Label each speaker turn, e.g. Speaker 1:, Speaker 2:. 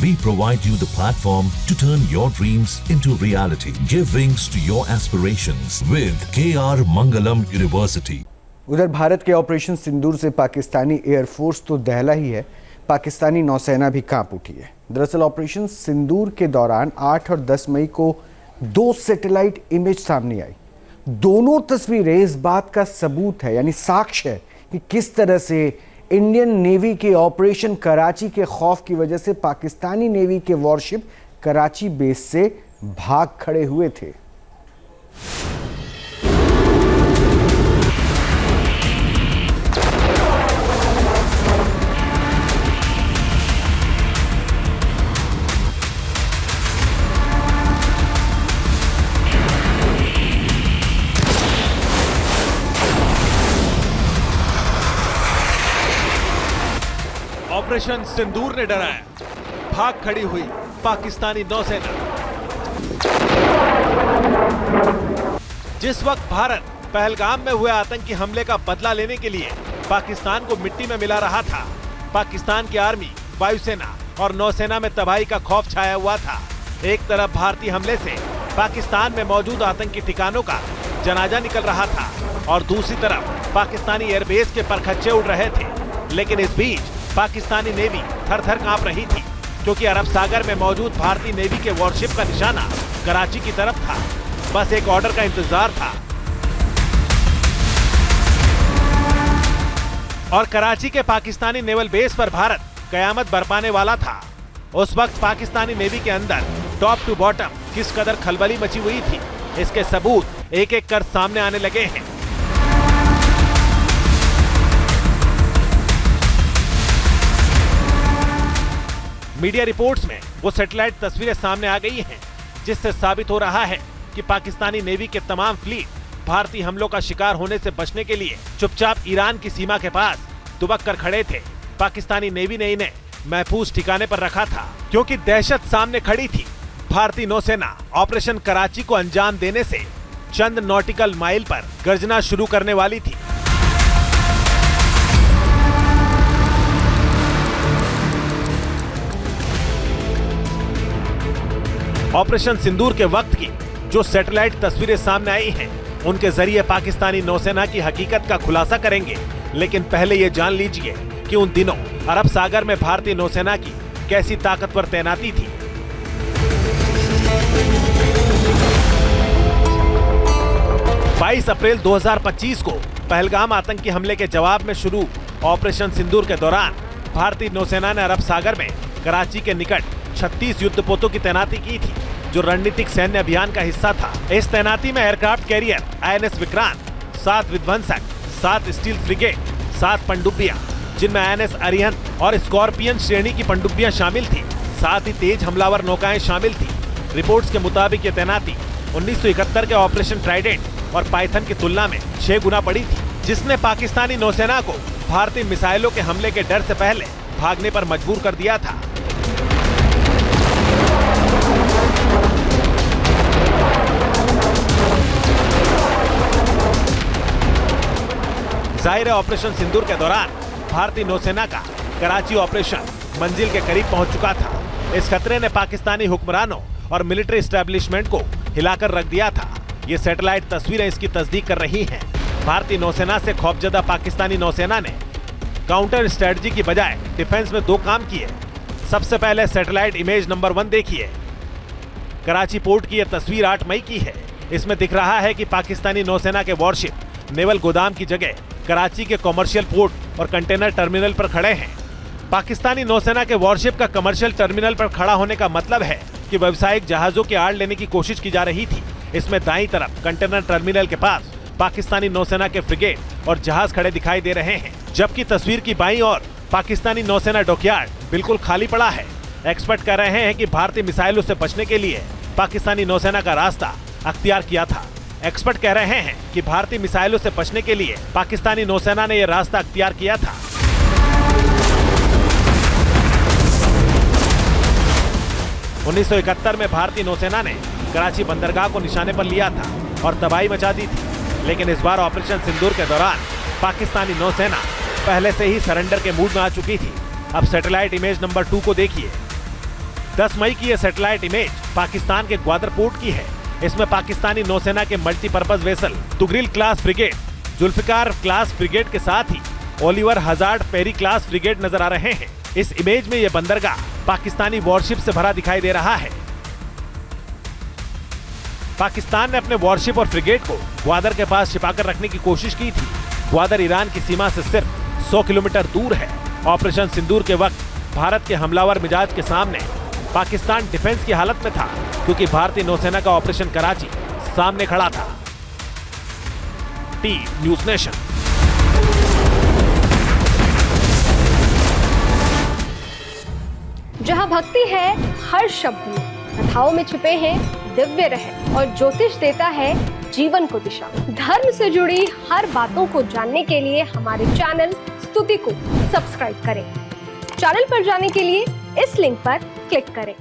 Speaker 1: We provide you the platform to turn your dreams into reality. Give wings to your aspirations with KR Mangalam University.
Speaker 2: उधर भारत के operation सिंदूर से Pakistani air force तो दहला ही है, पाकिस्तानी नौसेना भी कांप उठी है। दरअसल ऑपरेशन सिंदूर के दौरान 8 और 10 मई को 2 सैटेलाइट इमेज सामने आई। दोनों तस्वीरें इस बात का सबूत है, यानी साक्ष्य है कि किस तरह से इंडियन नेवी के ऑपरेशन कराची के खौफ की वजह से पाकिस्तानी नेवी के वॉरशिप कराची बेस से भाग खड़े हुए थे।
Speaker 3: ऑपरेशन सिंदूर ने डराया, भाग खड़ी हुई पाकिस्तानी नौसेना। जिस वक्त भारत पहलगाम में हुए आतंकी हमले का बदला लेने के लिए पाकिस्तान को मिट्टी में मिला रहा था, पाकिस्तान की आर्मी, वायुसेना और नौसेना में तबाही का खौफ छाया हुआ था। एक तरफ भारतीय हमले से पाकिस्तान में मौजूद आतंकी ठिकानों का जनाजा निकल रहा था और दूसरी तरफ पाकिस्तानी एयरबेस के परखच्चे उड़ रहे थे। लेकिन इस बीच पाकिस्तानी नेवी थर-थर कांप रही थी, क्योंकि अरब सागर में मौजूद भारतीय नेवी के वॉरशिप का निशाना कराची की तरफ था। बस एक ऑर्डर का इंतजार था और कराची के पाकिस्तानी नेवल बेस पर भारत कयामत बरपाने वाला था। उस वक्त पाकिस्तानी नेवी के अंदर टॉप टू बॉटम किस कदर खलबली मची हुई थी, इसके सबूत एक एक कर सामने आने लगे हैं। मीडिया रिपोर्ट्स में वो सैटेलाइट तस्वीरें सामने आ गई हैं, जिससे साबित हो रहा है कि पाकिस्तानी नेवी के तमाम फ्लीट भारतीय हमलों का शिकार होने से बचने के लिए चुपचाप ईरान की सीमा के पास दुबक कर खड़े थे। पाकिस्तानी नेवी ने इन्हें महफूज ठिकाने पर रखा था, क्योंकि दहशत सामने खड़ी थी। भारतीय नौसेना ऑपरेशन कराची को अंजाम देने से चंद नॉटिकल माइल पर गर्जना शुरू करने वाली थी। ऑपरेशन सिंदूर के वक्त की जो सैटेलाइट तस्वीरें सामने आई हैं, उनके जरिए पाकिस्तानी नौसेना की हकीकत का खुलासा करेंगे। लेकिन पहले ये जान लीजिए कि उन दिनों अरब सागर में भारतीय नौसेना की कैसी ताकतवर तैनाती थी। अप्रैल 2025 को पहलगाम आतंकी हमले के जवाब में शुरू ऑपरेशन सिंदूर के दौरान भारतीय नौसेना ने अरब सागर में कराची के निकट 36 युद्धपोतों की तैनाती की थी, जो रणनीतिक सैन्य अभियान का हिस्सा था। इस तैनाती में एयरक्राफ्ट कैरियर INS विक्रांत, 7 विध्वंसक, 7 स्टील फ्रिगेट, 7 पनडुब्बियां, जिनमें INS अरिहंत और स्कॉर्पियन श्रेणी की पनडुब्बियां शामिल थी। साथ ही तेज हमलावर नौकाएं शामिल थी। रिपोर्ट्स के मुताबिक ये तैनाती 1971 के ऑपरेशन ट्राइडेंट और पाइथन की तुलना में 6 गुना बड़ी थी, जिसने पाकिस्तानी नौसेना को भारतीय मिसाइलों के हमले के डर से पहले भागने पर मजबूर कर दिया था। जाहिर है, ऑपरेशन सिंदूर के दौरान भारतीय नौसेना का कराची ऑपरेशन मंजिल के करीब पहुंच चुका था। इस खतरे ने पाकिस्तानी हुक्मरानों और मिलिट्री एस्टेब्लिशमेंट को हिलाकर रख दिया था। ये सैटेलाइट तस्वीरें इसकी तस्दीक कर रही हैं। भारतीय नौसेना से खौफजदा पाकिस्तानी नौसेना ने काउंटर स्ट्रेटजी की बजाय डिफेंस में 2 काम किए। सबसे पहले सैटेलाइट इमेज नंबर 1 देखिए। कराची पोर्ट की यह तस्वीर 8 मई की है। इसमें दिख रहा है कि पाकिस्तानी नौसेना के वॉरशिप नेवल गोदाम की जगह कराची के कमर्शियल पोर्ट और कंटेनर टर्मिनल पर खड़े हैं। पाकिस्तानी नौसेना के वॉरशिप का कमर्शियल टर्मिनल पर खड़ा होने का मतलब है कि व्यावसायिक जहाजों की आड़ लेने की कोशिश की जा रही थी। इसमें दाईं तरफ कंटेनर टर्मिनल के पास पाकिस्तानी नौसेना के फ्रिगेट और जहाज खड़े दिखाई दे रहे हैं, जबकि तस्वीर की बाईं ओर पाकिस्तानी नौसेना डॉकयार्ड बिल्कुल खाली पड़ा है। एक्सपर्ट कह रहे हैं कि भारतीय मिसाइलों से बचने के लिए पाकिस्तानी नौसेना का रास्ता अख्तियार किया था। एक्सपर्ट कह रहे हैं कि भारतीय मिसाइलों से बचने के लिए पाकिस्तानी नौसेना ने यह रास्ता अख्तियार किया था। उन्नीस सौ 71 में भारतीय नौसेना ने कराची बंदरगाह को निशाने पर लिया था और तबाही मचा दी थी। लेकिन इस बार ऑपरेशन सिंदूर के दौरान पाकिस्तानी नौसेना पहले से ही सरेंडर के मूड में आ चुकी थी। अब सैटेलाइट इमेज नंबर 2 को देखिए। 10 मई की यह सैटेलाइट इमेज पाकिस्तान के ग्वादर पोर्ट की है। इसमें पाकिस्तानी नौसेना के multipurpose vessel Tughril class frigate, Zulfiquar class frigate के साथ ही Oliver Hazard Perry class frigate नजर आ रहे हैं। इस इमेज में यह बंदरगाह पाकिस्तानी वॉरशिप से भरा दिखाई दे रहा है। पाकिस्तान ने अपने वॉरशिप और फ्रिगेट को ग्वादर के पास छिपाकर रखने की कोशिश की थी। ग्वादर ईरान की सीमा से सिर्फ 100 किलोमीटर दूर है। ऑपरेशन सिंदूर के वक्त भारत के हमलावर मिजाज के सामने पाकिस्तान डिफेंस की हालत में था, क्योंकि भारतीय नौसेना का ऑपरेशन कराची सामने खड़ा था। T news nation.
Speaker 4: जहां भक्ति है हर शब्द में, कथाओं में छिपे हैं दिव्य रहस्य और ज्योतिष देता है जीवन को दिशा। धर्म से जुड़ी हर बातों को जानने के लिए हमारे चैनल स्तुति को सब्सक्राइब करें। चैनल पर जाने के लिए इस लिंक पर क्लिक करें।